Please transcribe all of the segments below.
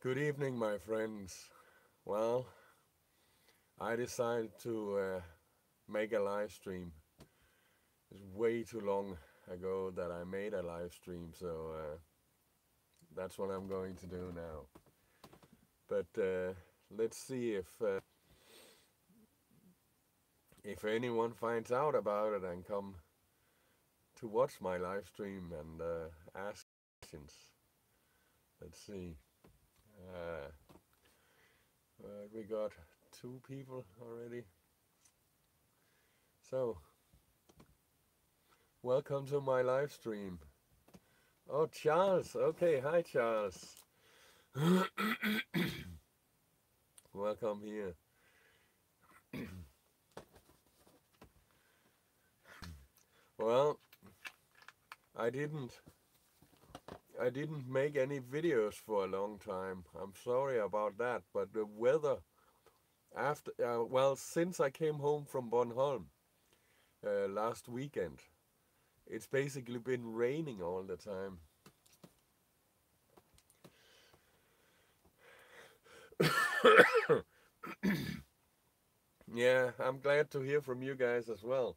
Good evening, my friends. Well, I decided to make a live stream. It's way too long ago that I made a live stream, so that's what I'm going to do now. But let's see if anyone finds out about it and come to watch my live stream and ask questions. Let's see. Uh, we got two people already. So, welcome to my live stream. Oh, Charles. Okay, hi, Charles. Welcome here. Well, I didn't I didn't make any videos for a long time. I'm sorry about that, but the weather after well, since I came home from Bornholm last weekend, it's basically been raining all the time. Yeah, I'm glad to hear from you guys as well.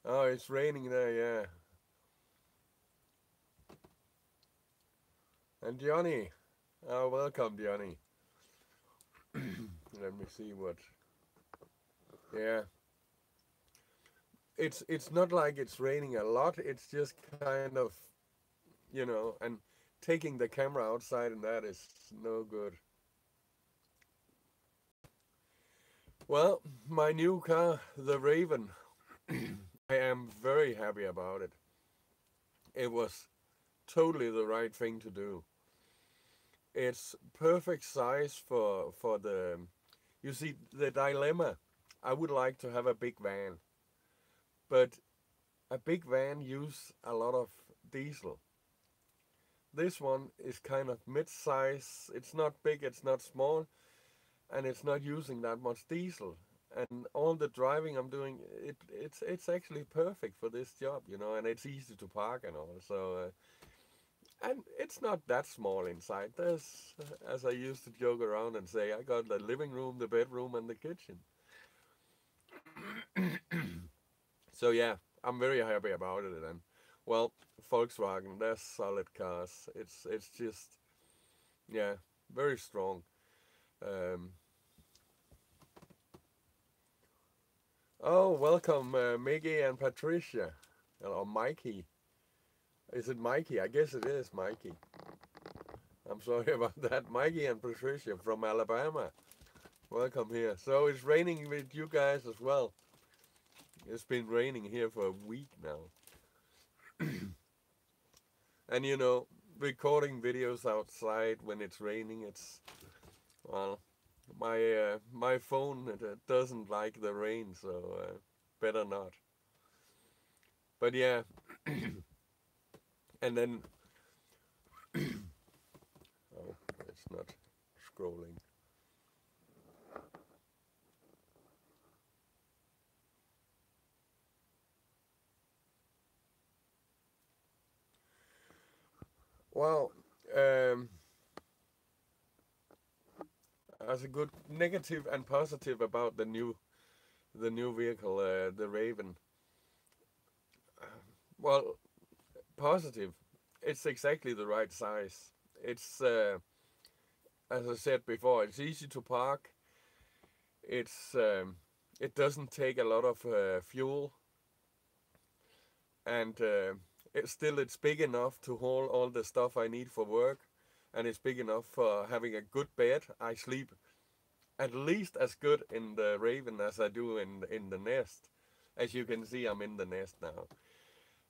Oh, it's raining there, yeah. And Johnny, oh, welcome, Johnny. Let me see what. Yeah, it's not like it's raining a lot. It's just kind of, and taking the camera outside and that is no good. Well, my new car, the Raven, I am very happy about it. It was totally the right thing to do. It's perfect size for the. You see the dilemma. I would like to have a big van, but a big van use a lot of diesel. This one is kind of mid-size. It's not big, it's not small, and it's not using that much diesel. And all the driving I'm doing, it's actually perfect for this job, and it's easy to park and all. So and it's not that small inside. There's, as I used to joke around and say, I got the living room, the bedroom, and the kitchen. So yeah, I'm very happy about it. And well, Volkswagen, they're solid cars. It's just, yeah, very strong. Um, oh, welcome, Miggy and Patricia, or Mikey. Is it Mikey? I guess it is Mikey. I'm sorry about that. Mikey and Patricia from Alabama. Welcome here. So it's raining with you guys as well. It's been raining here for a week now. And recording videos outside when it's raining, well, my phone doesn't like the rain, so better not. But yeah, and then oh, it's not scrolling. Well, um, as a good negative and positive about the new vehicle, the Raven. Well, positive. It's exactly the right size. It's as I said before, it's easy to park. It's it doesn't take a lot of fuel, and it's big enough to hold all the stuff I need for work, and it's big enough for having a good bed. I sleep at least as good in the Raven as I do in the Nest. As you can see, I'm in the Nest now.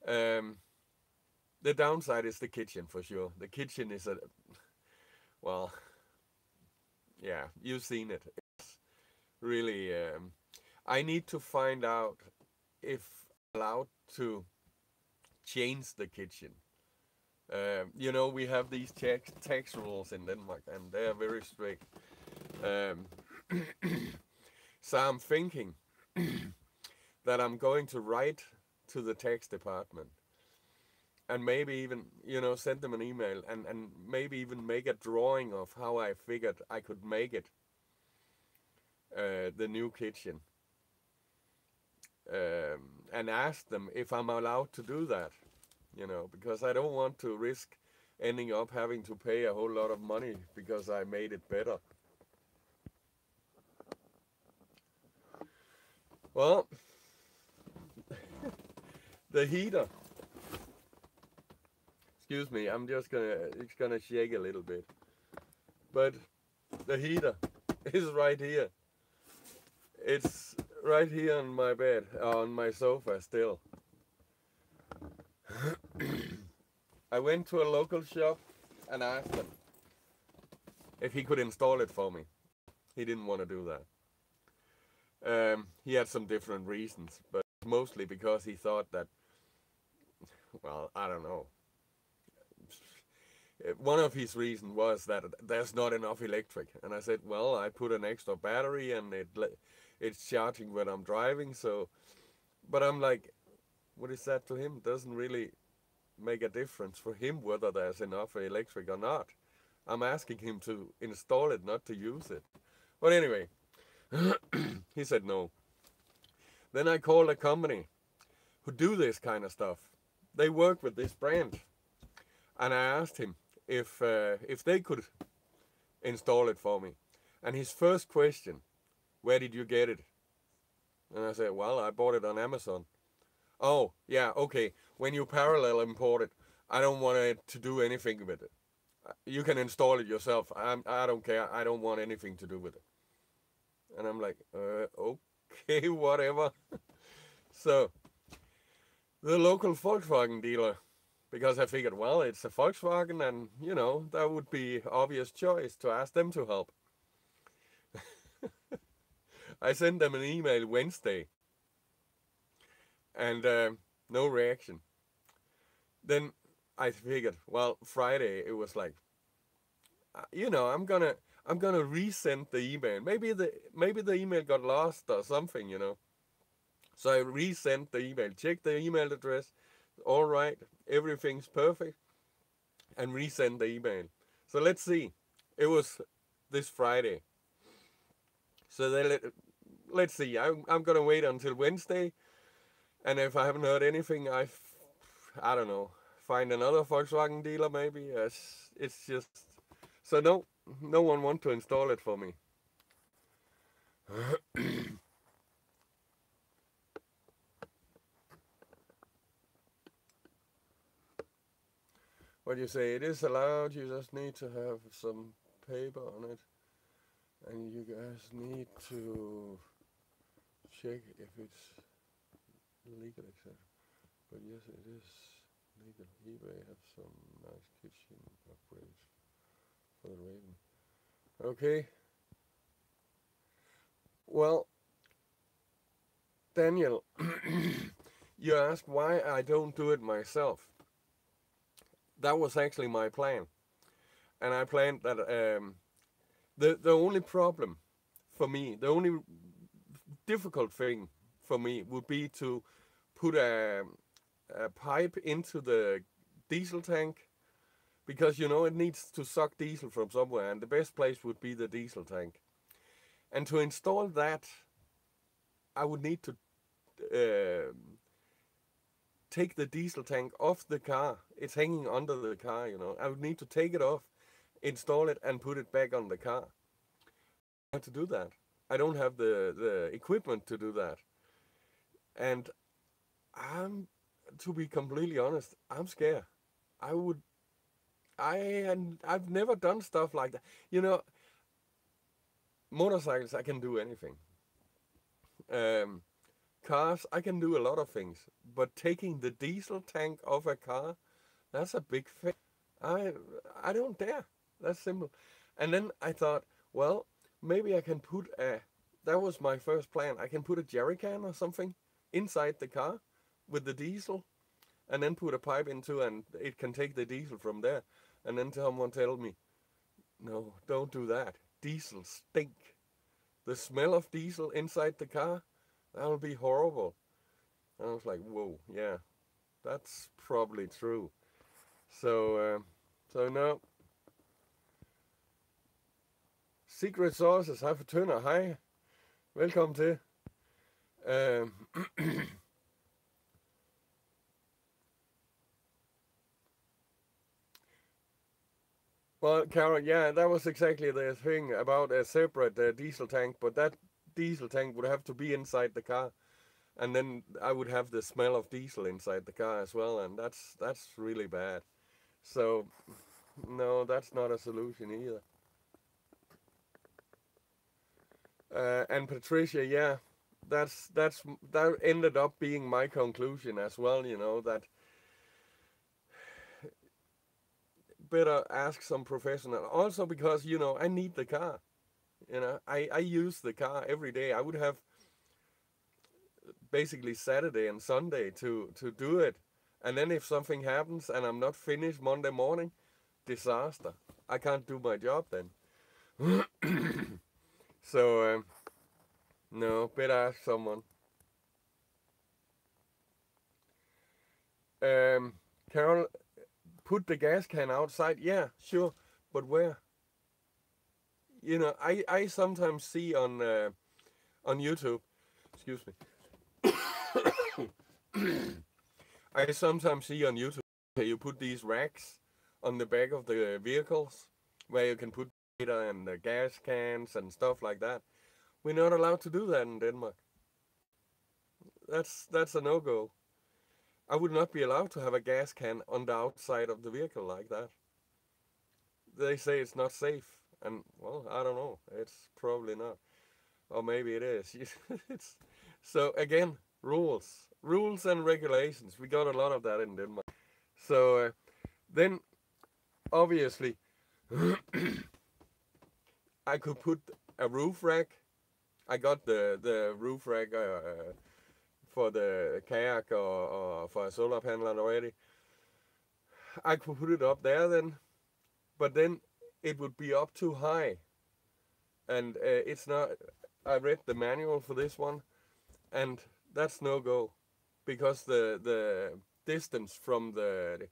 Um, the downside is the kitchen for sure. The kitchen is well, yeah, you've seen it. It's really. I need to find out if I'm allowed to change the kitchen. We have these tax rules in Denmark, and they are very strict. Um, so I'm thinking that I'm going to write to the tax department and maybe even, send them an email, and maybe even make a drawing of how I figured I could make it, the new kitchen, and ask them if I'm allowed to do that, because I don't want to risk ending up having to pay a whole lot of money because I made it better. Well, the heater. Excuse me, it's gonna shake a little bit. But the heater is right here. It's right here on my bed, on my sofa still. I went to a local shop and asked him if he could install it for me. He didn't want to do that. He had some different reasons, but mostly because he thought that, well, I don't know. One of his reasons was that there's not enough electric. And I said, well, I put an extra battery and it's charging when I'm driving. So, but I'm like, what is that to him? Doesn't really make a difference for him whether there's enough electric or not. I'm asking him to install it, not to use it. But anyway, he said no. Then I called a company who do this kind of stuff. They work with this brand. And I asked him if they could install it for me. And his first question, where did you get it? And I said, well, I bought it on Amazon. Oh, yeah, okay. When you parallel import it, I don't want it to do anything with it. You can install it yourself. I don't care. I don't want anything to do with it. And I'm like, okay, whatever. So the local Volkswagen dealer, because I figured, well, it's a Volkswagen and, that would be obvious choice to ask them to help. I sent them an email Wednesday and no reaction. Then I figured, well, Friday it was like, I'm gonna resend the email. Maybe the email got lost or something, So I resent the email, check the email address, all right, everything's perfect, and resend the email. So let's see. It was this Friday. So then let's see. I'm gonna wait until Wednesday, and if I haven't heard anything, I don't know, find another Volkswagen dealer maybe. It's just so no one want to install it for me. What do you say? It is allowed. You just need to have some paper on it, and you guys need to check if it's legal, etc. But yes, it is legal. eBay have some nice kitchen upgrades for the Raven. Okay. Well, Daniel, you asked why I don't do it myself. That was actually my plan. And I planned that the only problem for me, the only difficult thing for me would be to put a pipe into the diesel tank, because it needs to suck diesel from somewhere, and the best place would be the diesel tank. And to install that, I would need to take the diesel tank off the car. It's hanging under the car, I would need to take it off, install it, and put it back on the car. I have to do that. I don't have the equipment to do that. And to be completely honest, I'm scared. I've never done stuff like that. Motorcycles, I can do anything. Cars, I can do a lot of things. But taking the diesel tank off a car, that's a big thing. I don't dare. That's simple. And then I thought, well, maybe I can put that was my first plan. I can put a jerry can or something inside the car with the diesel, and then put a pipe into, and it can take the diesel from there. And then someone tell me, no, don't do that. Diesel stink. The smell of diesel inside the car, that'll be horrible. And I was like, whoa, yeah, that's probably true. So no. Secret Sources har for Tønder. Hej. Velkommen til. Well, Carol, yeah, that was exactly the thing about a separate diesel tank, but that diesel tank would have to be inside the car, and then I would have the smell of diesel inside the car as well, and that's really bad. So, no, that's not a solution either. And Patricia, yeah, that ended up being my conclusion as well. You know that better ask some professional. Also because I need the car. I use the car every day. I would have basically Saturday and Sunday to do it, and then if something happens and I'm not finished Monday morning, disaster. I can't do my job then. So no, better ask someone. Carol, put the gas can outside. Yeah, sure, but where? I sometimes see on YouTube. Excuse me. I sometimes see on YouTube you put these racks on the back of the vehicles where you can put data and the gas cans and stuff like that. We're not allowed to do that in Denmark. That's a no-go. I would not be allowed to have a gas can on the outside of the vehicle like that. They say it's not safe, and well, I don't know. It's probably not, or maybe it is. So again, rules and regulations. We got a lot of that in Denmark. So then, obviously, I could put a roof rack. I got the roof rack for the kayak or for a solar panel already. I could put it up there then, but then it would be up too high, and it's not. I read the manual for this one, and that's no go, because the distance from the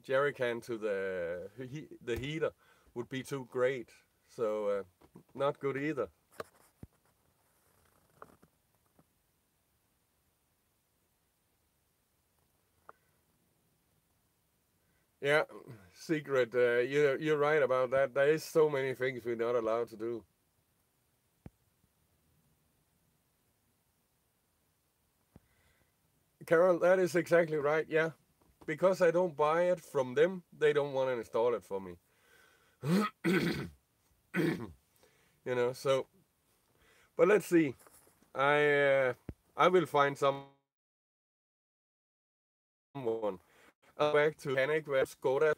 jerry can to the heater would be too great. So not good either. Yeah, secret. You're right about that. There is so many things we're not allowed to do. Carol, that is exactly right. Yeah, because I don't buy it from them, they don't want to install it for me. So. But let's see. I will find someone. Back to mechanic where Skoda.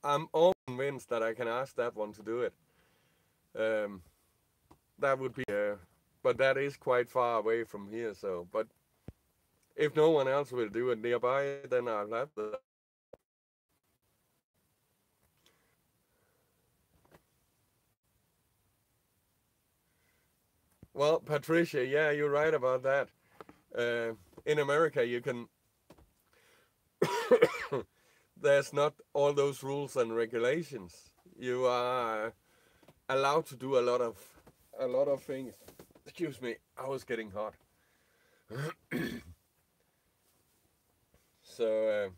I'm all convinced that I can ask that one to do it. Um, that would be, but that is quite far away from here. So, but if no one else will do it nearby, then I'll have the. Well, Patricia, yeah, you're right about that. In America, you can. There's not all those rules and regulations. You are allowed to do a lot of things. Excuse me, I was getting hot. So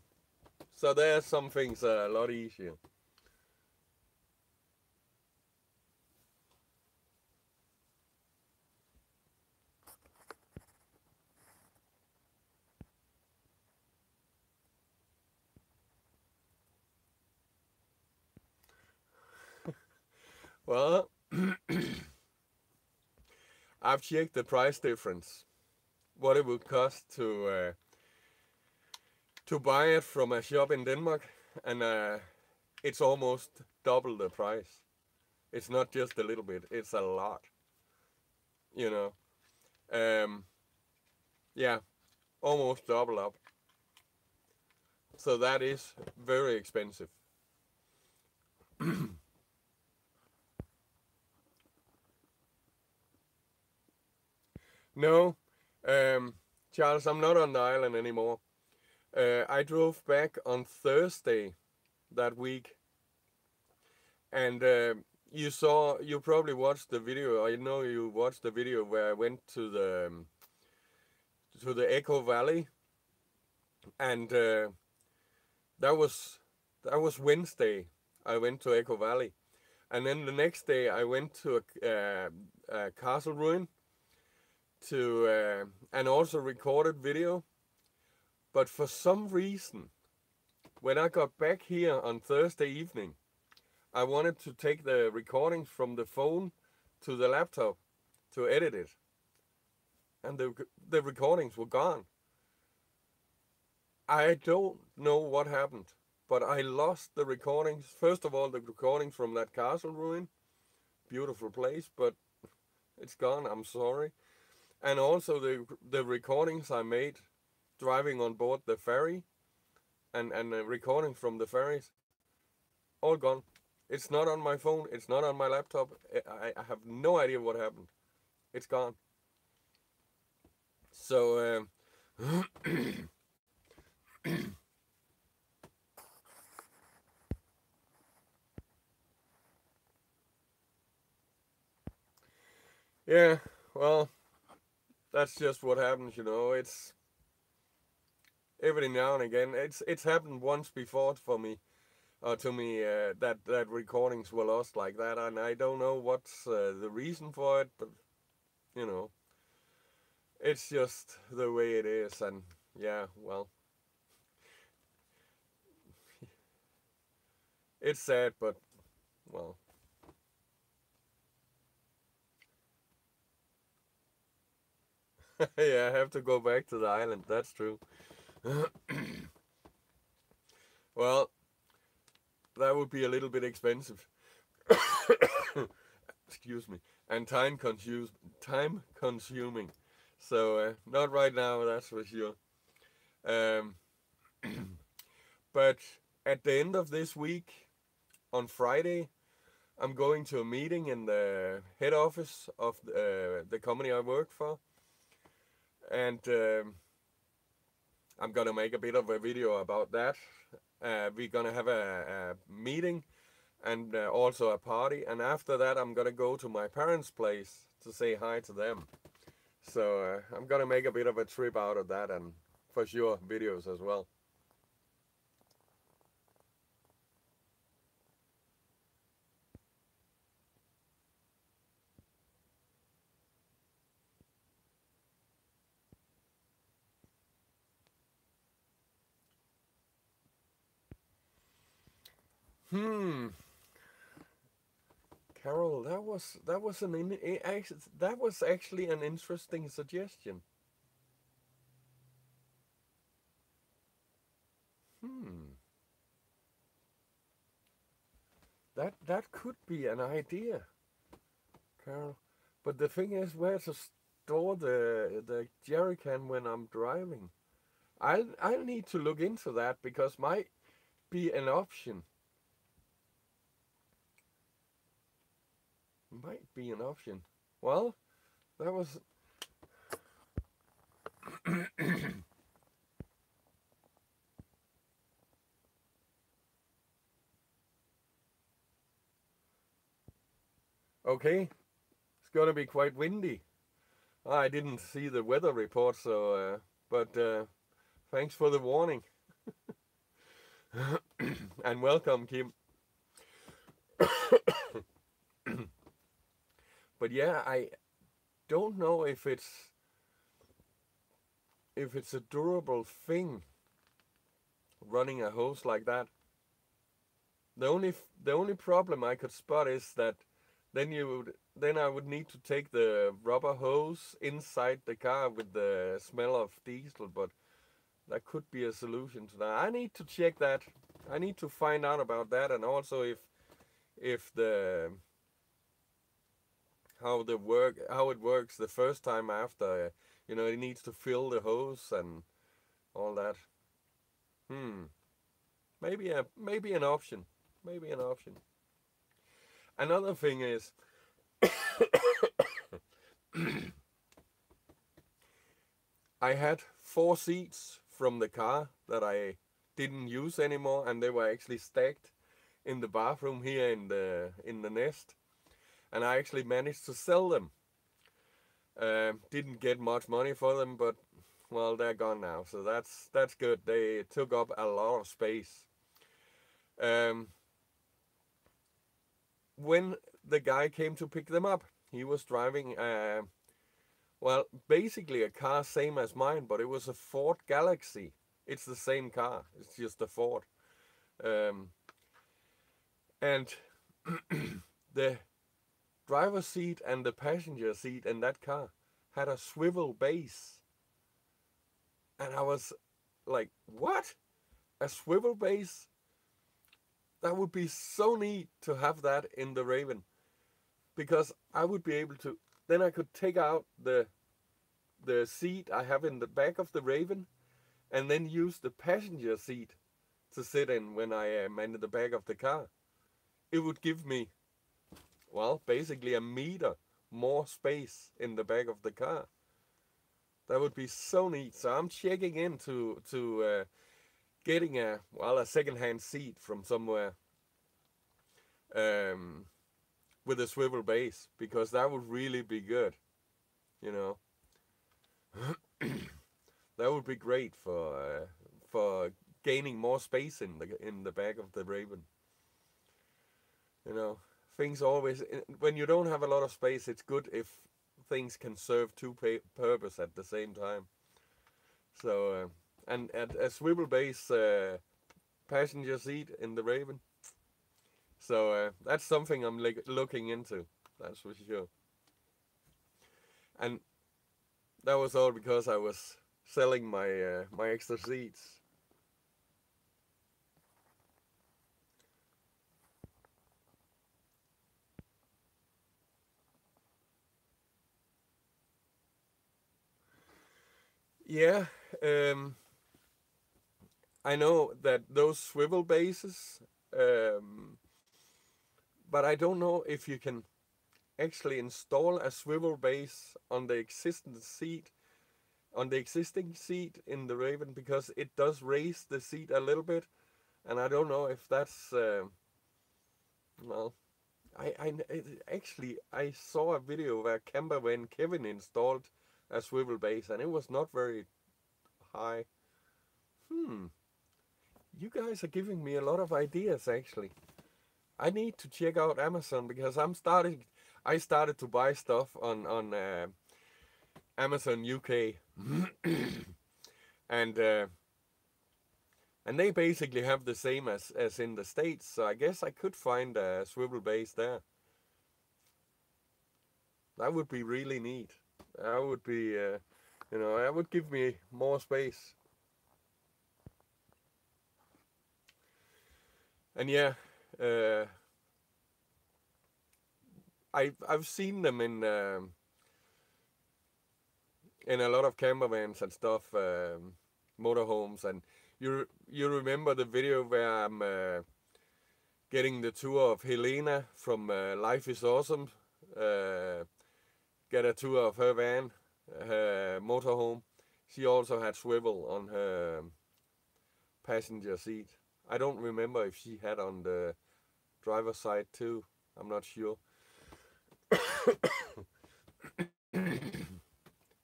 there's some things a lot easier. Well, I've checked the price difference, what it would cost to buy it from a shop in Denmark, and it's almost double the price. It's not just a little bit; it's a lot. You know, yeah, almost double up. So that is very expensive. No, Charles, I'm not on the island anymore. I drove back on Thursday that week, and you probably watched the video. I know you watched the video where I went to the Echo Valley, and that was Wednesday. I went to Echo Valley, and then the next day I went to a castle ruin to and also recorded video. But for some reason, when I got back here on Thursday evening, I wanted to take the recordings from the phone to the laptop to edit it, and the recordings were gone. I don't know what happened, but I lost the recordings. First of all, the recordings from that castle ruin, beautiful place, but it's gone. I'm sorry. And also the recordings I made driving on board the ferry, and the recordings from the ferries, all gone. It's not on my phone. It's not on my laptop. I have no idea what happened. It's gone. So yeah, well, that's just what happens, you know. It's every now and again. It's happened once before for me, to me, that recordings were lost like that, and I don't know what's the reason for it, but you know, it's just the way it is, and yeah, well, it's sad, but well, yeah, I have to go back to the island. That's true. Well, that would be a little bit expensive. Excuse me, and time consuming. So not right now, that's for sure. Um, but at the end of this week, on Friday, I'm going to a meeting in the head office of the company I work for, and I'm gonna make a bit of a video about that. We're gonna have a meeting and also a party, and after that I'm gonna go to my parents' place to say hi to them. So I'm gonna make a bit of a trip out of that, and for sure videos as well. Hmm, Carol, that was actually an interesting suggestion. Hmm, that could be an idea, Carol. But the thing is, where to store the jerry can when I'm driving? I'll need to look into that because might be an option. Might be an option. Well, that was okay. It's gonna be quite windy. I didn't see the weather report, so but thanks for the warning. And welcome, Kim. But yeah, I don't know if it's a durable thing running a hose like that. The only problem I could spot is that then I would need to take the rubber hose inside the car with the smell of diesel, but that could be a solution to that. I need to check that. I need to find out about that, and also if the how it works the first time after, it needs to fill the hose and all that. Hmm. Maybe an option. Maybe an option. Another thing is I had 4 seats from the car that I didn't use anymore, and they were actually stacked in the bathroom here in the nest, and I actually managed to sell them. Didn't get much money for them, but well, they're gone now, so that's good. They took up a lot of space. Um, when the guy came to pick them up, he was driving well, basically a car same as mine, but it was a Ford Galaxy. It's the same car. It's just a Ford. And the driver's seat and the passenger seat in that car had a swivel base. And I was like, what? A swivel base? That would be so neat to have that in the Raven. Because I would be able to, then I could take out the seat I have in the back of the Raven and then use the passenger seat to sit in when I am in the back of the car. It would give me, well, basically a meter more space in the back of the car. That would be so neat. So I'm checking into getting a second-hand seat from somewhere with a swivel base, because that would really be good, you know. That would be great for gaining more space in the back of the Raven. You know, things always, when you don't have a lot of space, it's good if things can serve two purposes at the same time. So and a swivel base passenger seat in the Raven. So that's something I'm looking into. That's for sure. And that was all because I was selling my my extra seats. Yeah, I know that those swivel bases, but I don't know if you can actually install a swivel base on the existing seat, in the Raven, because it does raise the seat a little bit, and I don't know if that's well. Actually I saw a video where Campervan Kevin installed a swivel base, and it was not very high. You guys are giving me a lot of ideas, actually. I need to check out Amazon, because I started to buy stuff on Amazon UK, and they basically have the same as in the States. So I guess I could find a swivel base there. That would be really neat. That would be, you know, that would give me more space. And yeah, I've seen them in a lot of camper vans and stuff, motorhomes, and you remember the video where I'm getting the tour of Helena from Life is Awesome, get a tour of her van, her motorhome. She also had swivel on her passenger seat. I don't remember if she had on the driver's side too. I'm not sure.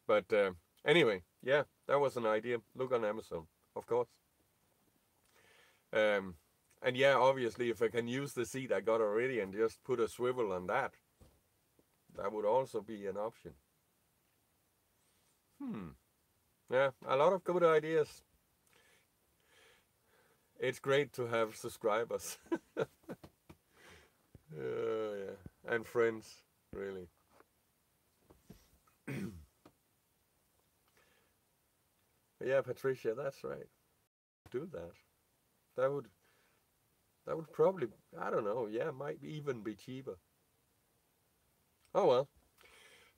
But anyway, yeah, that was an idea. Look on Amazon, of course. And yeah, obviously, if I can use the seat I got already and just put a swivel on that, that would also be an option. Yeah, a lot of good ideas. It's great to have subscribers. Yeah, and friends, really. Yeah, Patricia, that's right. Do that. That would probably, I don't know. Yeah, might even be cheaper. Oh well.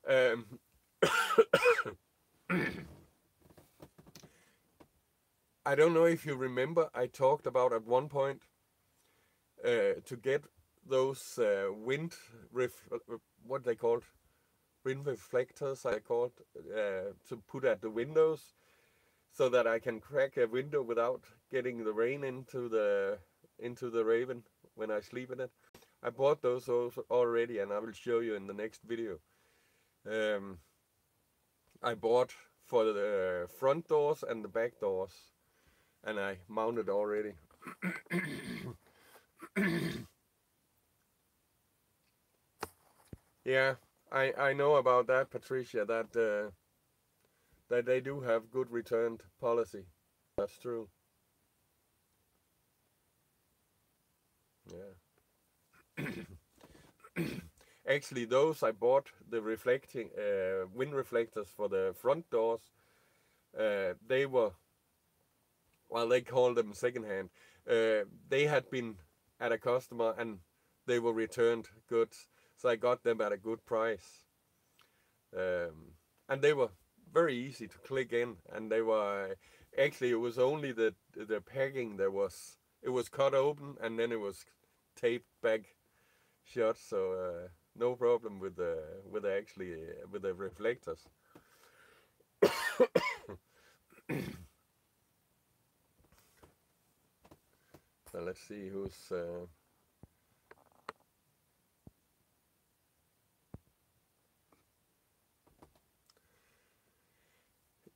Um, I don't know if you remember, I talked about at one point to get those what they called, wind reflectors, I called, to put at the windows, so that I can crack a window without getting the rain into the Raven when I sleep in it. I bought those also already, and I will show you in the next video. Um, I bought for the front doors and the back doors, and I mounted already. Yeah, I know about that, Patricia, that they do have good return policy. That's true. Yeah. Actually, those I bought the reflecting wind reflectors for the front doors. They were, well, they call them secondhand. They had been at a customer and they were returned goods, so I got them at a good price. And they were very easy to click in, and they were actually, it was only the packing that was, it was cut open and then it was taped back shut, so no problem with the with the reflectors. So let's see who's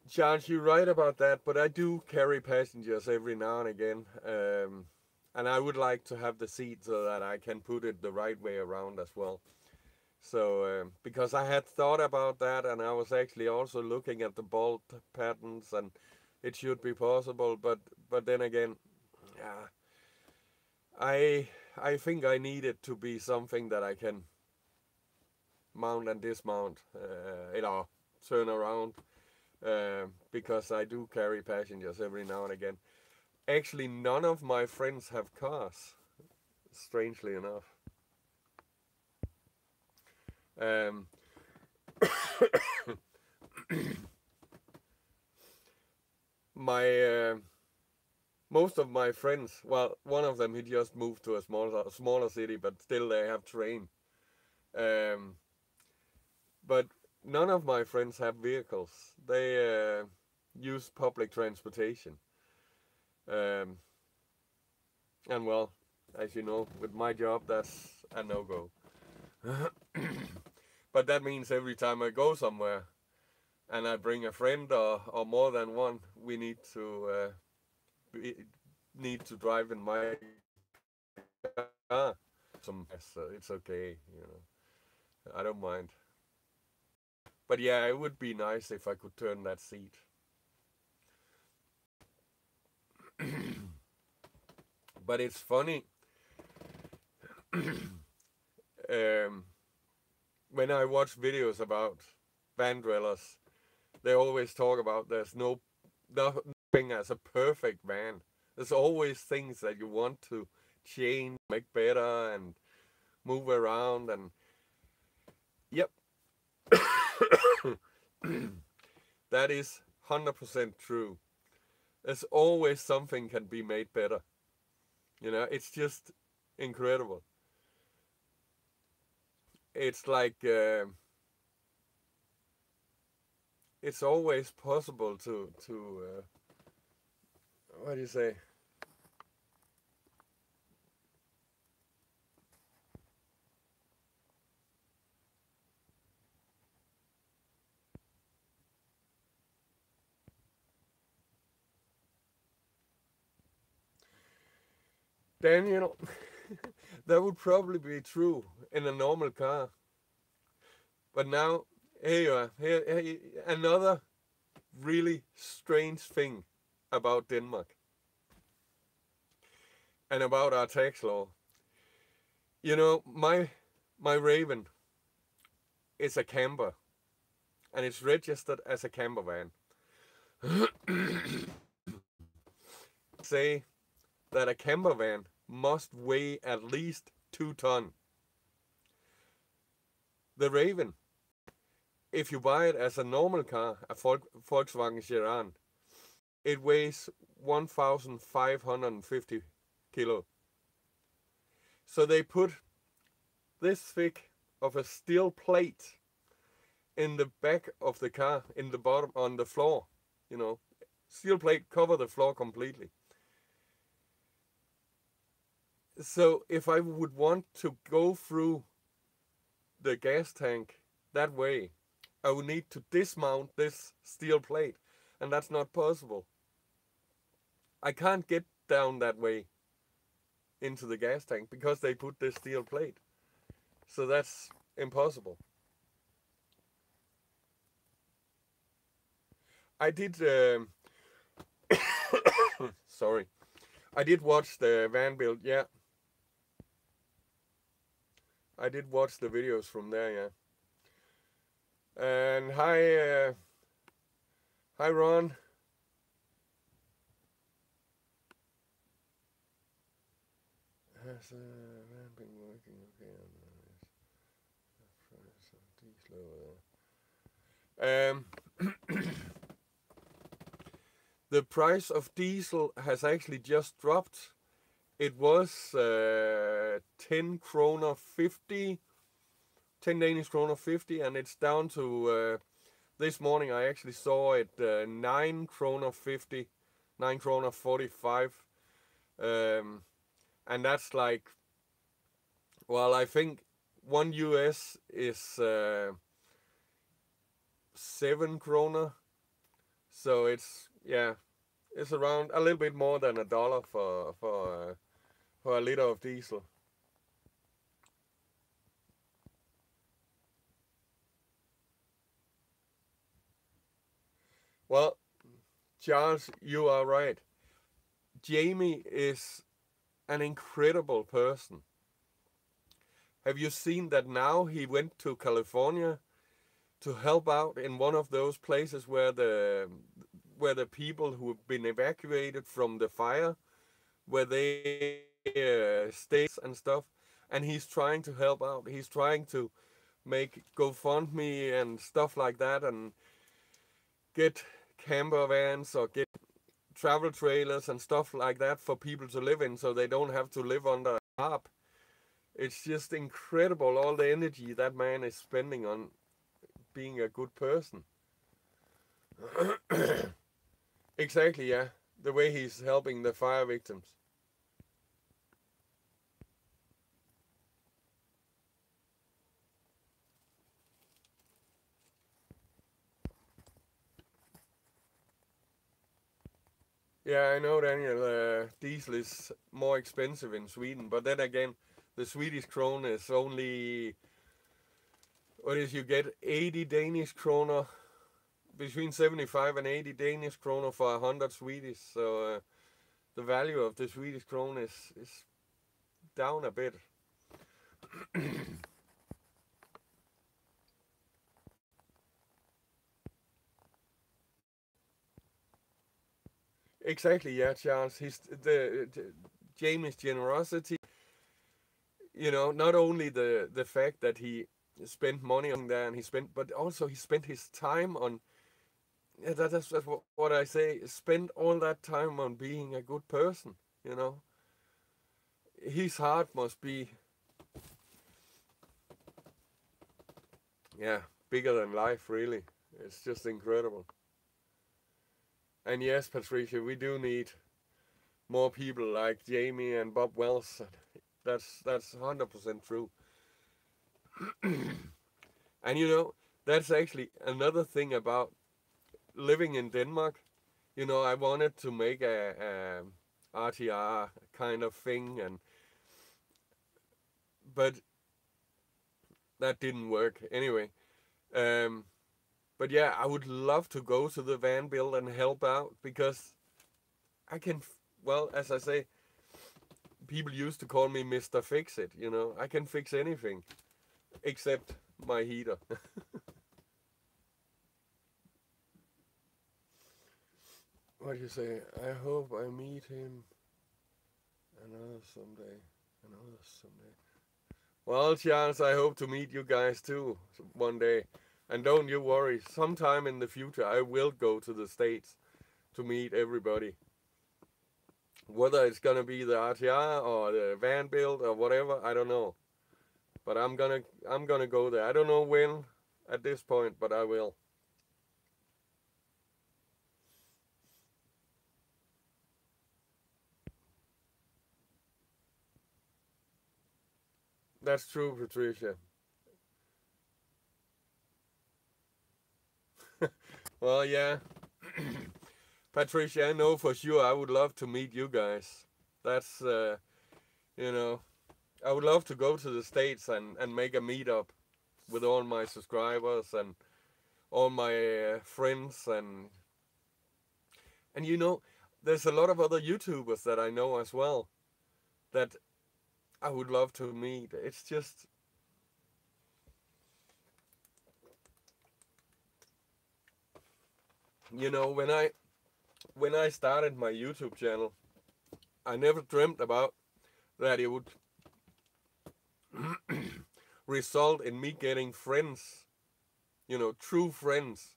Charles, you're right about that, but I do carry passengers every now and again, and I would like to have the seat so that I can put it the right way around as well. So because I had thought about that, and I was actually also looking at the bolt patterns, and it should be possible, but then again, yeah, I think I need it to be something that I can mount and dismount, turn around, because I do carry passengers every now and again. Actually, none of my friends have cars, strangely enough. Um, my most of my friends, well, one of them, he just moved to a smaller city, but still they have train. Um, but none of my friends have vehicles. They use public transportation. Um, and well, as you know, with my job, that's a no-go. But that means every time I go somewhere and I bring a friend or more than one, we need to drive in my car. So it's okay, you know. I don't mind. But yeah, it would be nice if I could turn that seat. But it's funny. When I watch videos about van dwellers, they always talk about there's nothing as a perfect van. There's always things that you want to change, make better, and move around. And yep, that is 100% true. There's always something can be made better. You know, it's just incredible. It's like it's always possible to what do you say? Then, you know, that would probably be true in a normal car. But now, here you are. Here, another really strange thing about Denmark and about our tax law. You know, my Raven is a camper, and it's registered as a camper van. Say that a camper van must weigh at least 2 tons. The Raven, if you buy it as a normal car, a Volkswagen Chiron, it weighs 1,550 kilo. So they put this thick of a steel plate in the back of the car, in the bottom, on the floor, you know, Steel plate cover the floor completely. So if I would want to go through the gas tank that way, I would need to dismount this steel plate, and that's not possible. I can't get down that way into the gas tank because they put this steel plate. So that's impossible. I did, sorry, I did watch the van build, yeah. I did watch the videos from there, yeah. And hi Ron. Has the van been working okay on this? The price of diesel has actually just dropped. It was 10 kroner 50, 10 Danish kroner 50, and it's down to this morning I actually saw it 9 kroner 50, 9 kroner 45, and that's like, well, I think 1 US is 7 kroner, so it's, yeah, it's around a little bit more than $1 for a liter of diesel. Well, Charles, you are right. Jamie is an incredible person. Have you seen that now he went to California to help out in one of those places where the people who have been evacuated from the fire, where they stay and stuff, and he's trying to help out. He's trying to make GoFundMe and stuff like that, and get camper vans or get travel trailers and stuff like that for people to live in, so they don't have to live under a tarp. It's just incredible, all the energy that man is spending on being a good person. Exactly, yeah. The way he's helping the fire victims. Yeah, I know, Daniel. Diesel is more expensive in Sweden, but then again, the Swedish krona is only, what is, you get 80 Danish kroner, between 75 and 80 Danish kroner for 100 Swedish. So the value of the Swedish krona is down a bit. Exactly, yeah, Charles. The Jamie's generosity. You know, not only the fact that he spent money on there, and but also he spent his time on. Yeah, that's what I say. Spend all that time on being a good person. You know, his heart must be, yeah, bigger than life. Really, it's just incredible. And yes, Patricia, we do need more people like Jamie and Bob Wells. That's 100% true. And you know, that's actually another thing about living in Denmark. You know, I wanted to make a RTR kind of thing, but that didn't work anyway. Um, but yeah, I would love to go to the van build and help out, because I can, well, as I say, people used to call me Mr. Fix It. You know, I can fix anything except my heater. What do you say? I hope I meet him another someday. Another someday. Well, Charles, I hope to meet you guys too one day. And don't you worry, sometime in the future I will go to the States to meet everybody. Whether it's gonna be the RTR or the van build or whatever, I don't know. But I'm gonna go there. I don't know when at this point, but I will. That's true, Patricia. Well, yeah. Patricia, I know for sure I would love to meet you guys. That's, you know, I would love to go to the States and make a meetup with all my subscribers and all my friends. And you know, there's a lot of other YouTubers that I know as well that I would love to meet. It's just, you know, when I started my YouTube channel, I never dreamt about that it would result in me getting friends, you know, true friends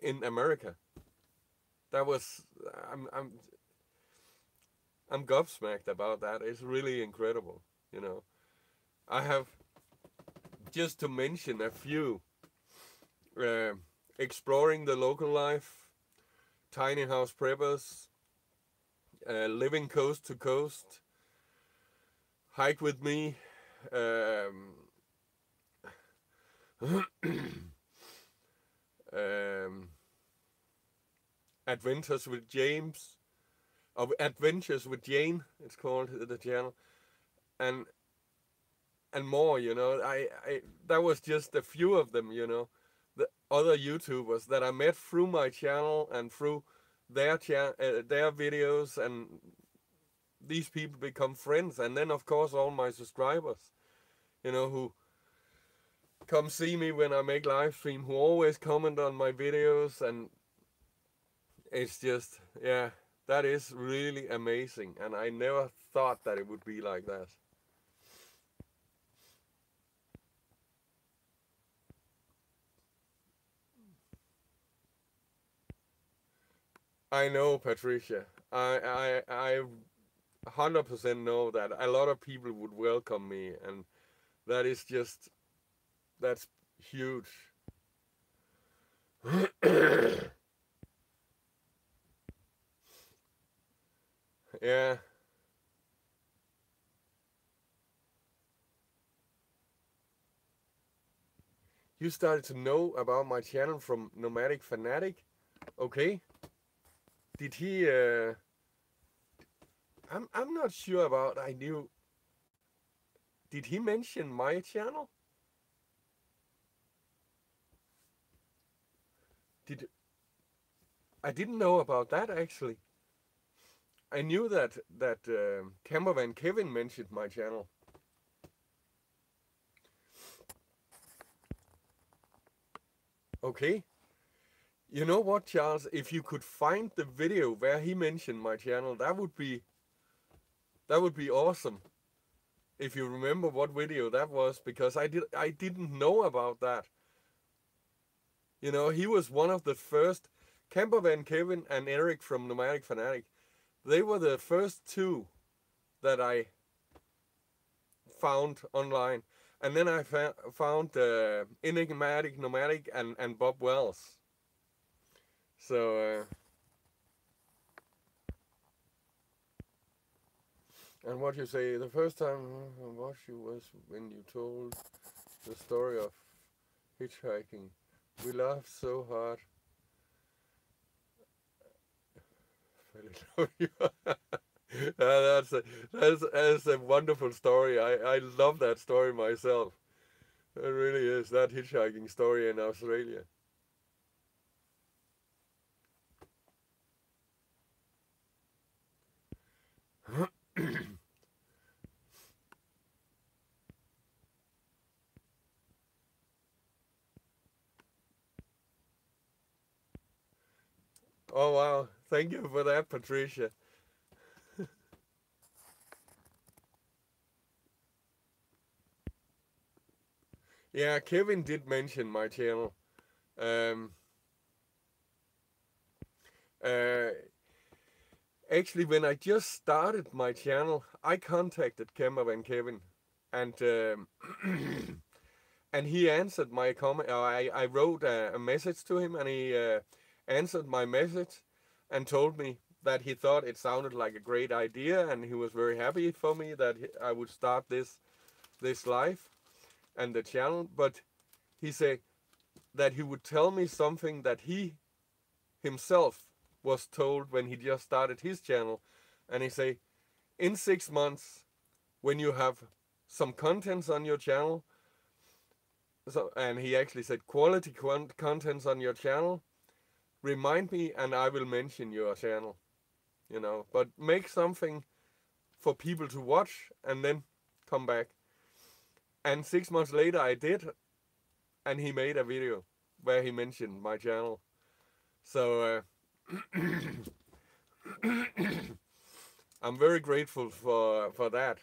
in America. That was, I'm I'm I'm gobsmacked about that. It's really incredible, you know. I have, just to mention a few, uh, exploring the local life, tiny house preppers, living coast to coast, hike with me, um, um, adventures with James, of adventures with Jane. It's called the channel, and more. You know, I that was just a few of them. You know, the other YouTubers that I met through my channel and through their videos, and these people become friends. And then of course all my subscribers, you know, who come see me when I make live stream, who always comment on my videos, and it's just, yeah, that is really amazing. And I never thought that it would be like that. I know, Patricia. I 100% know that a lot of people would welcome me, and that is just, that's huge. Yeah. You started to know about my channel from Nomadic Fanatic? Okay. Did he, I'm not sure about, I knew, did he mention my channel? Did, I didn't know about that actually. I knew that Campervan Kevin mentioned my channel. Okay. You know what, Charles? If you could find the video where he mentioned my channel, that would be awesome. If you remember what video that was, because I didn't know about that. You know, he was one of the first, Campervan Kevin and Eric from Nomadic Fanatic. They were the first two that I found online. And then I found Enigmatic Nomadic and Bob Wells. So, and what you say, the first time I watched you was when you told the story of hitchhiking. We laughed so hard. Fell in love with you. That's a wonderful story. I love that story myself. It really is, that hitchhiking story in Australia. Oh wow, thank you for that, Patricia. Yeah, Kevin did mention my channel. Um, uh, Actually, when I just started my channel, I contacted Campervan Kevin, and and he answered my comment. I wrote a message to him, and he answered my message and told me that he thought it sounded like a great idea, and he was very happy for me that I would start this this life and the channel, but he said that he would tell me something that he himself was told when he just started his channel. And he say, in 6 months, when you have some contents on your channel, so, and he actually said quality contents on your channel, remind me and I will mention your channel, you know, but make something for people to watch and then come back. And 6 months later I did, and he made a video where he mentioned my channel. So I'm very grateful for that.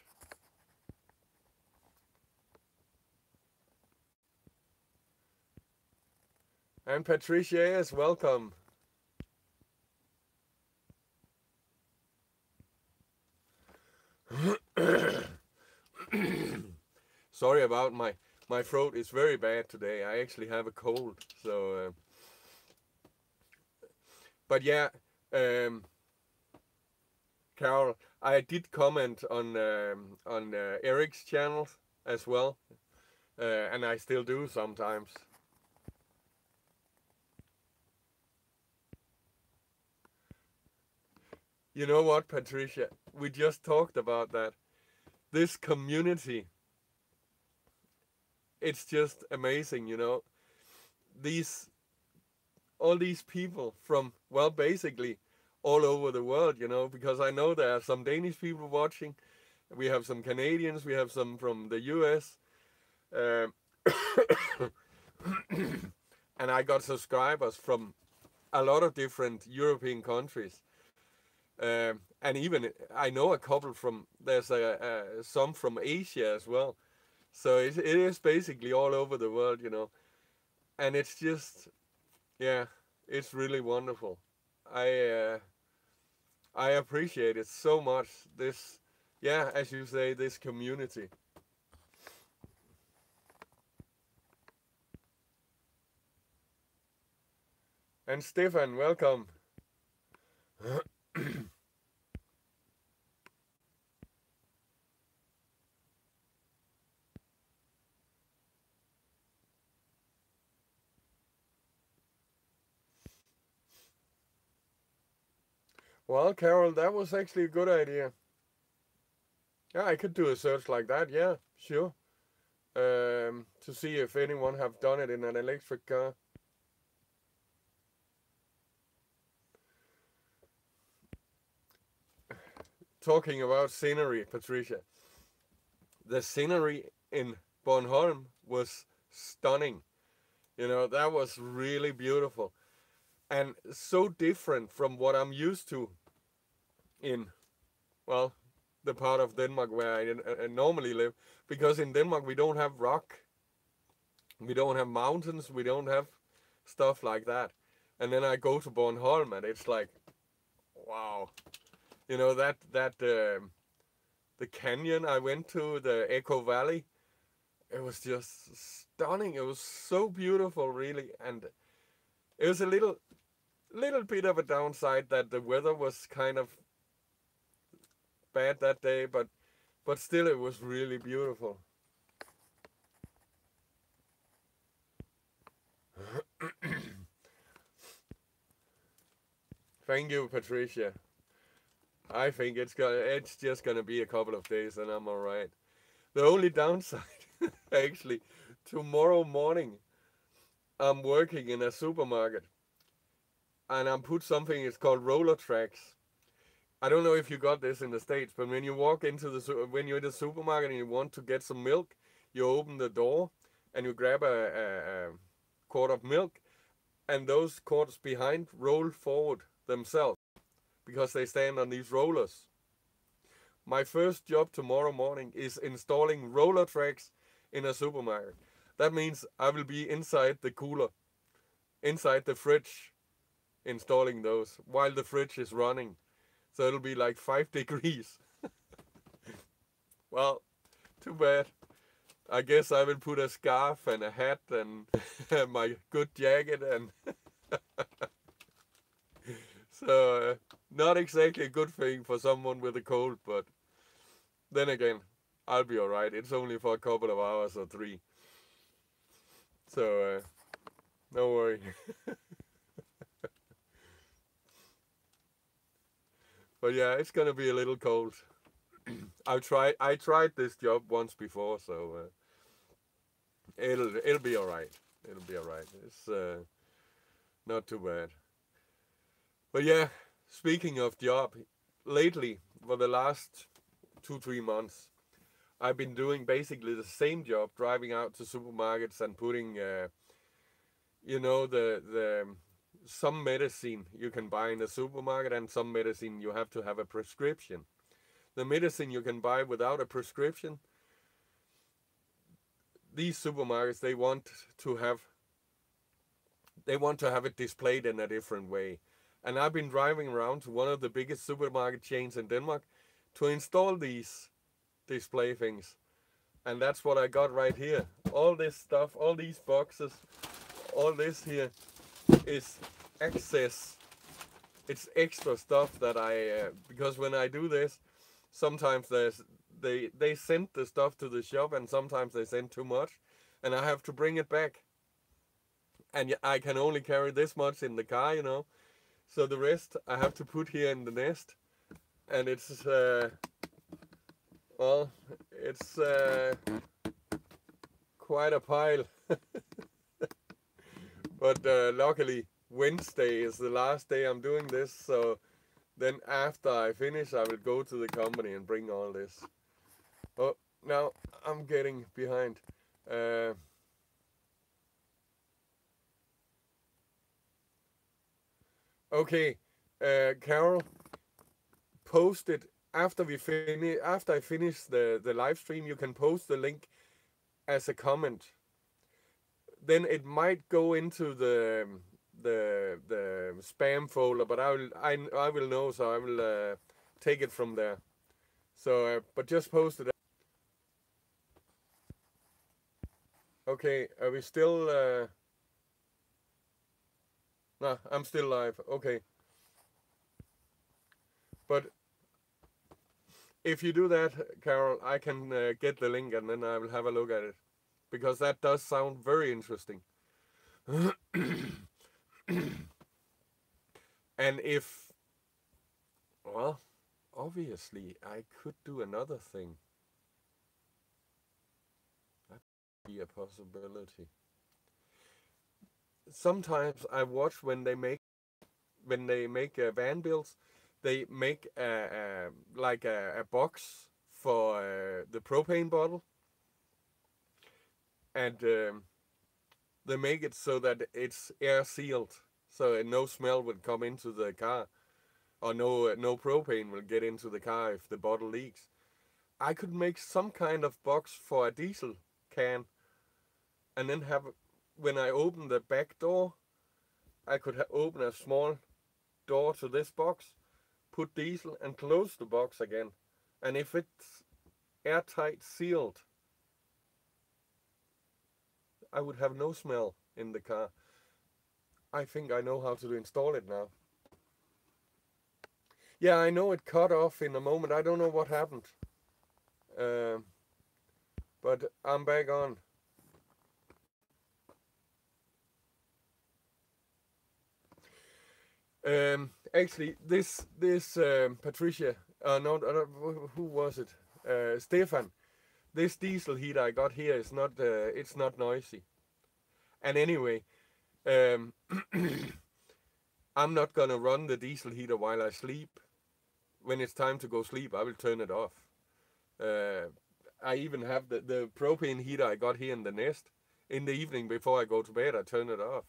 And Patricia, yes, welcome. Sorry about my throat is very bad today. I actually have a cold. So, but yeah, Carol, I did comment on Eric's channel as well, and I still do sometimes. You know what, Patricia? We just talked about that. This community, it's just amazing, you know. All these people from, well, basically all over the world, you know, because I know there are some Danish people watching. We have some Canadians, we have some from the US. And I got subscribers from a lot of different European countries. And even I know a couple from, there's some from Asia as well. So it is basically all over the world, you know. And it's just, yeah, it's really wonderful. I appreciate it so much. This, yeah, as you say, this community. And Stefan, welcome. Well, Carol, that was actually a good idea. Yeah, I could do a search like that. Yeah, sure. To see if anyone have done it in an electric car. Talking about scenery, Patricia. The scenery in Bornholm was stunning. You know, that was really beautiful. And so different from what I'm used to in, well, the part of Denmark where I normally live. Because in Denmark we don't have rock. We don't have mountains. We don't have stuff like that. And then I go to Bornholm and it's like, wow. You know, the canyon I went to, the Echo Valley, it was just stunning. It was so beautiful, really. And it was a little bit of a downside that the weather was kind of bad that day, but still it was really beautiful. Thank you, Patricia. I think it's just gonna be a couple of days and I'm alright. The only downside, actually, tomorrow morning I'm working in a supermarket and I'm put something, it's called roller tracks. I don't know if you got this in the States, but when you walk into when you're in the supermarket and you want to get some milk, you open the door and you grab a quart of milk, and those quarts behind roll forward themselves because they stand on these rollers. My first job tomorrow morning is installing roller tracks in a supermarket. That means I will be inside the cooler, inside the fridge, installing those while the fridge is running. So it'll be like 5 degrees. Well, too bad. I guess I will put a scarf and a hat and my good jacket and so not exactly a good thing for someone with a cold, but then again, I'll be all right. It's only for a couple of hours or 3. So, no worry. But yeah, it's gonna be a little cold. I tried this job once before, so it'll be all right. It'll be all right. It's not too bad. But yeah, speaking of job, lately for the last 2-3 months, I've been doing basically the same job, driving out to supermarkets and putting, you know, the some medicine you can buy in the supermarket and some medicine you have to have a prescription. The medicine you can buy without a prescription, these supermarkets they want to have it displayed in a different way. And I've been driving around to one of the biggest supermarket chains in Denmark to install these display things. And that's what I got right here. All this stuff, all these boxes, all this here is excess. It's extra stuff that because when I do this, sometimes they send the stuff to the shop and sometimes they send too much and I have to bring it back. And I can only carry this much in the car, you know. So the rest I have to put here in the nest. And it's, well, it's quite a pile. But luckily Wednesday is the last day I'm doing this, so then after I finish I will go to the company and bring all this. Oh, now I'm getting behind. Okay, Carol, post it after after I finish the live stream. You can post the link as a comment. Then it might go into the spam folder, but I will know, so I will take it from there. So, but just post it. Okay, are we still? No, I'm still live. Okay, but if you do that, Carol, I can get the link and then I will have a look at it, because that does sound very interesting. And if, well, obviously I could do another thing. That would be a possibility. Sometimes I watch when they make van builds, they make like a box for the propane bottle, and they make it so that it's air sealed, so no smell would come into the car, or no propane will get into the car if the bottle leaks. I could make some kind of box for a diesel can, and then have, when I open the back door, I could open a small door to this box, put diesel and close the box again. And if it's airtight sealed, I would have no smell in the car. I think I know how to install it now. Yeah, I know it cut off in a moment. I don't know what happened. But I'm back on. Actually, this Patricia, no, who was it? Stefan. This diesel heater I got here is not, it's not noisy. And anyway, I'm not gonna run the diesel heater while I sleep. When it's time to go sleep, I will turn it off. I even have the propane heater I got here in the nest. In the evening before I go to bed, I turn it off.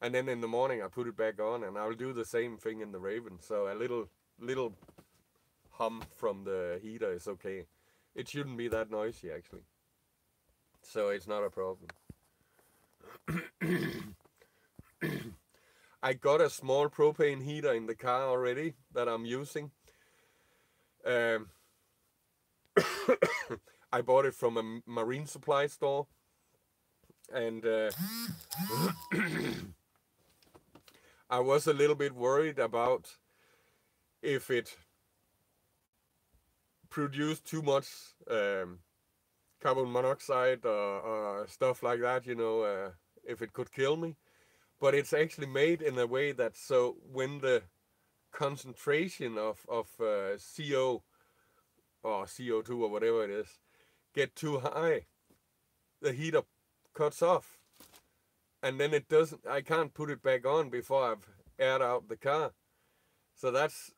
And then in the morning I put it back on, and I will do the same thing in the Raven. So a little hum from the heater is okay. It shouldn't be that noisy actually. So it's not a problem. I got a small propane heater in the car already that I'm using. I bought it from a marine supply store, and I was a little bit worried about if it produce too much carbon monoxide or stuff like that, you know, if it could kill me. But it's actually made in a way that so when the concentration of CO or CO2 or whatever it is get too high, the heater cuts off, and then it doesn't. I can't put it back on before I've aired out the car. So that's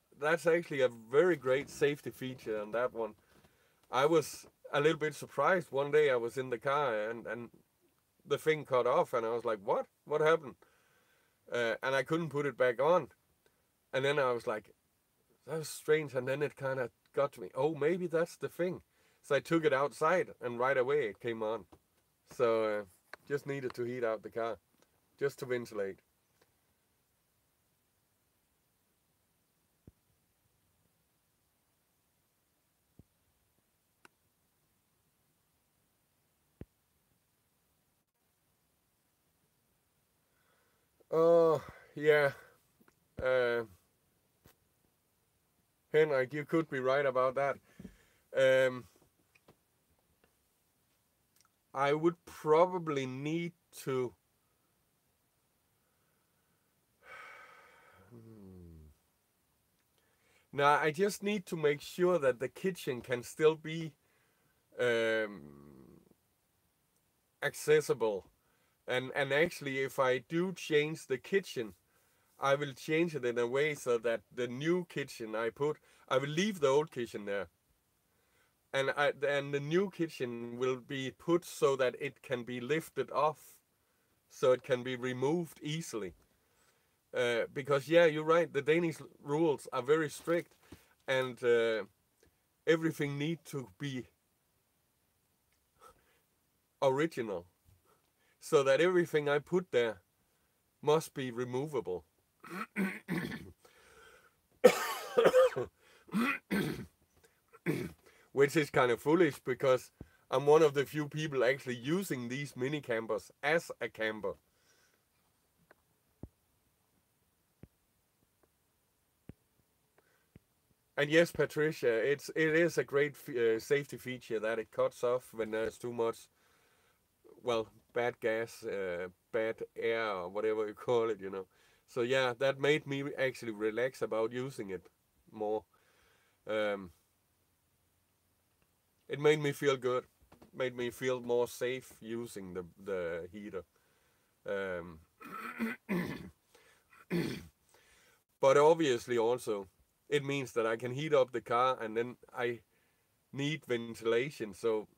actually a very great safety feature on that one. I was a little bit surprised. One day I was in the car and the thing cut off, and I was like, "What? What happened?" And I couldn't put it back on. And then I was like, "That was strange." And then it kind of got to me. Oh, maybe that's the thing. So I took it outside, and right away it came on. So just needed to heat out the car, just to ventilate. Oh, yeah. Uh, Henrik, you could be right about that. Um, I would probably need to. Now, I just need to make sure that the kitchen can still be um, accessible. And actually, if I do change the kitchen, I will change it in a way so that the new kitchen I will leave the old kitchen there. And the new kitchen will be put so that it can be lifted off, so it can be removed easily. Because yeah, you're right. The Danish rules are very strict, and everything needs to be original, so that everything I put there must be removable. Which is kind of foolish because I'm one of the few people actually using these mini campers as a camper. And yes, Patricia, it is a great safety feature that it cuts off when there's too much, well, bad gas, bad air, or whatever you call it, you know. So yeah, that made me actually relax about using it more. Um, it made me feel good, made me feel more safe using the heater. Um, but obviously also, it means that I can heat up the car, and then I need ventilation. So,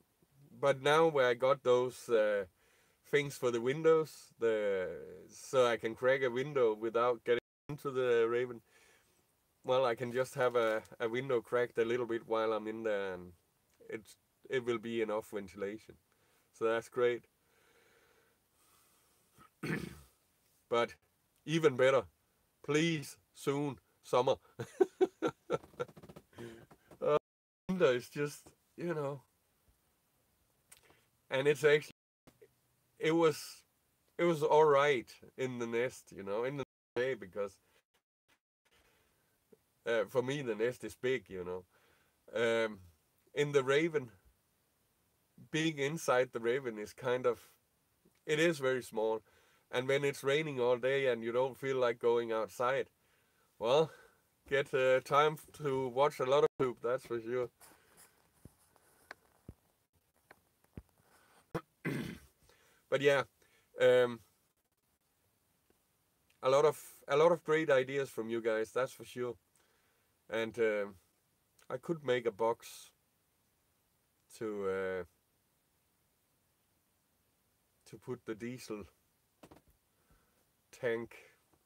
but now where I got those things for the windows, so I can crack a window without getting into the Raven. Well, I can just have a window cracked a little bit while I'm in there, and it will be enough ventilation. So that's great. But even better, please, soon, summer. Winter is just, you know, and it's actually, it was, it was all right in the nest, you know, in the day, because for me the nest is big, you know. In the Raven, being inside the Raven is kind of, it is very small. And when it's raining all day and you don't feel like going outside, well, get time to watch a lot of poop, that's for sure. But yeah, um, a lot of great ideas from you guys, that's for sure. And I could make a box to put the diesel tank,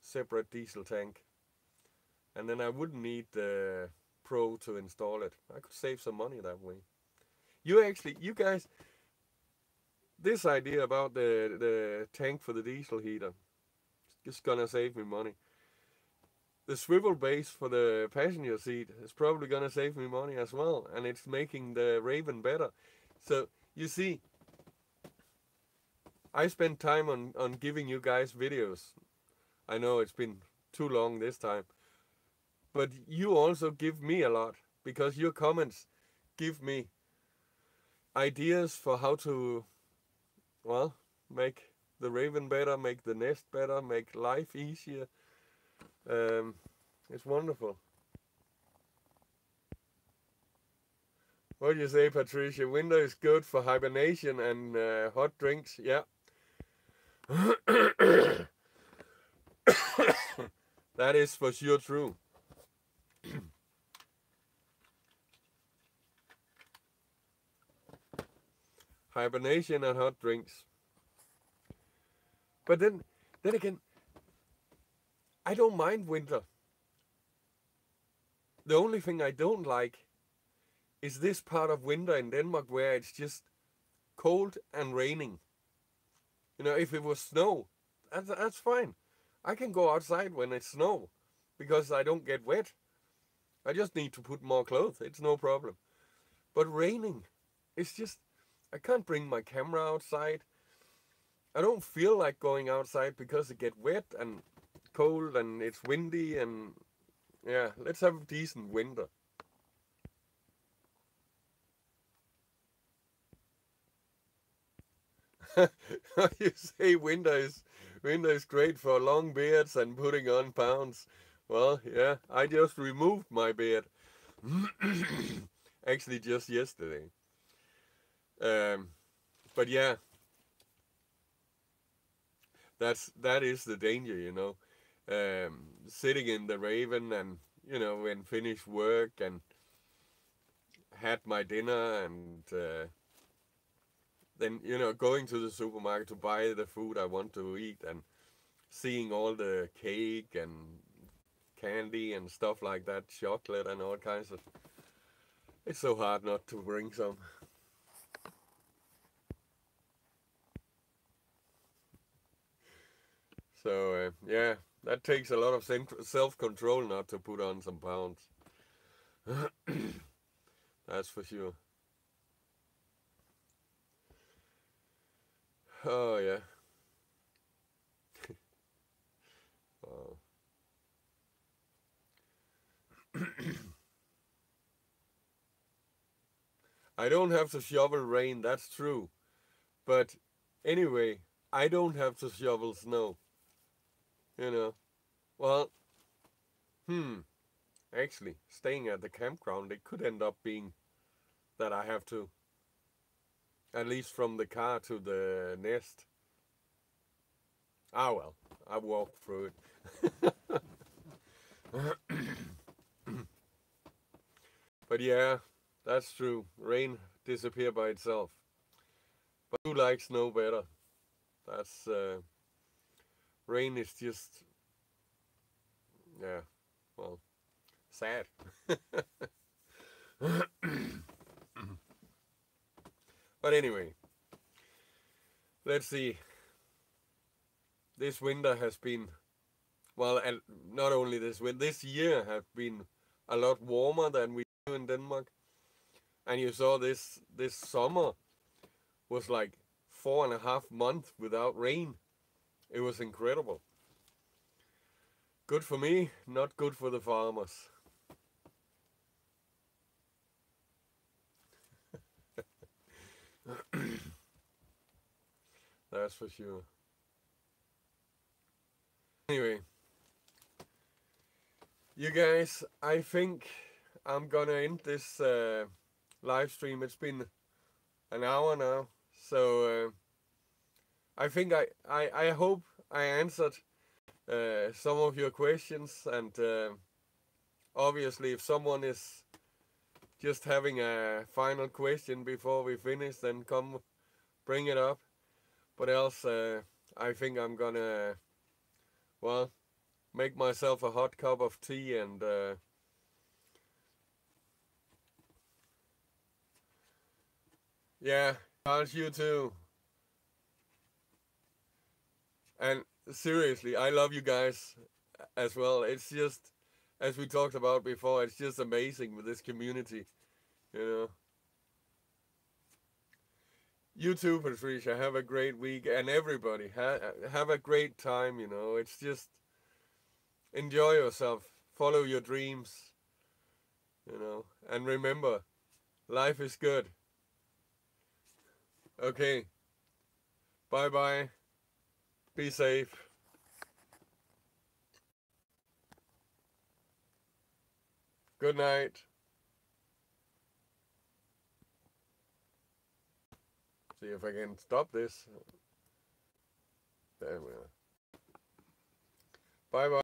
separate diesel tank, and then I wouldn't need the Pro to install it. I could save some money that way. You guys, this idea about the tank for the diesel heater is gonna save me money. The swivel base for the passenger seat is probably gonna save me money as well, and it's making the Raven better. So you see, I spend time on giving you guys videos. I know it's been too long this time, but you also give me a lot because your comments give me ideas for how to, well, make the raven better, make the nest better, make life easier. It's wonderful. What do you say, Patricia? Winter is good for hibernation and hot drinks. Yeah. That is for sure true. Hibernation and hot drinks. But then again, I don't mind winter. The only thing I don't like is this part of winter in Denmark where it's just cold and raining. You know, if it was snow, that's fine. I can go outside when it's snow because I don't get wet. I just need to put more clothes. It's no problem. But raining, it's just, I can't bring my camera outside. I don't feel like going outside because it gets wet and cold and it's windy and yeah, let's have a decent winter. You say winter is great for long beards and putting on pounds. Well, yeah, I just removed my beard. Actually, just yesterday. But yeah, that is the danger, you know. Sitting in the Raven and, you know, when finished work and had my dinner and then, you know, going to the supermarket to buy the food I want to eat and seeing all the cake and candy and stuff like that, chocolate and all kinds of, it's so hard not to bring some. So yeah, that takes a lot of self-control not to put on some pounds. That's for sure. Oh yeah. Oh. I don't have to shovel rain, that's true. But anyway, I don't have to shovel snow. You know. Well, actually, staying at the campground, it could end up being that I have to, at least from the car to the nest. Ah well, I walk through it. But yeah, that's true. Rain disappear by itself. But I do like snow better. That's rain is just, yeah, well, sad. But anyway, let's see. This winter has been, well, and not only this winter, this year has been a lot warmer than we do in Denmark. And you saw this summer was like 4.5 months without rain. It was incredible. Good for me, not good for the farmers. That's for sure. Anyway, you guys, I think I'm gonna end this live stream. It's been an hour now, so I think I hope I answered some of your questions, and obviously if someone is just having a final question before we finish, then come bring it up. But else I think I'm gonna, well, make myself a hot cup of tea and yeah, Charles, you too. And seriously, I love you guys as well. It's just, as we talked about before, it's just amazing with this community, you know. You too, Patricia. Have a great week, and everybody have a great time. You know, it's just enjoy yourself, follow your dreams. You know, and remember, Life is good. Okay. Bye-bye. Be safe. Good night. See if I can stop this. There we are. Bye-bye.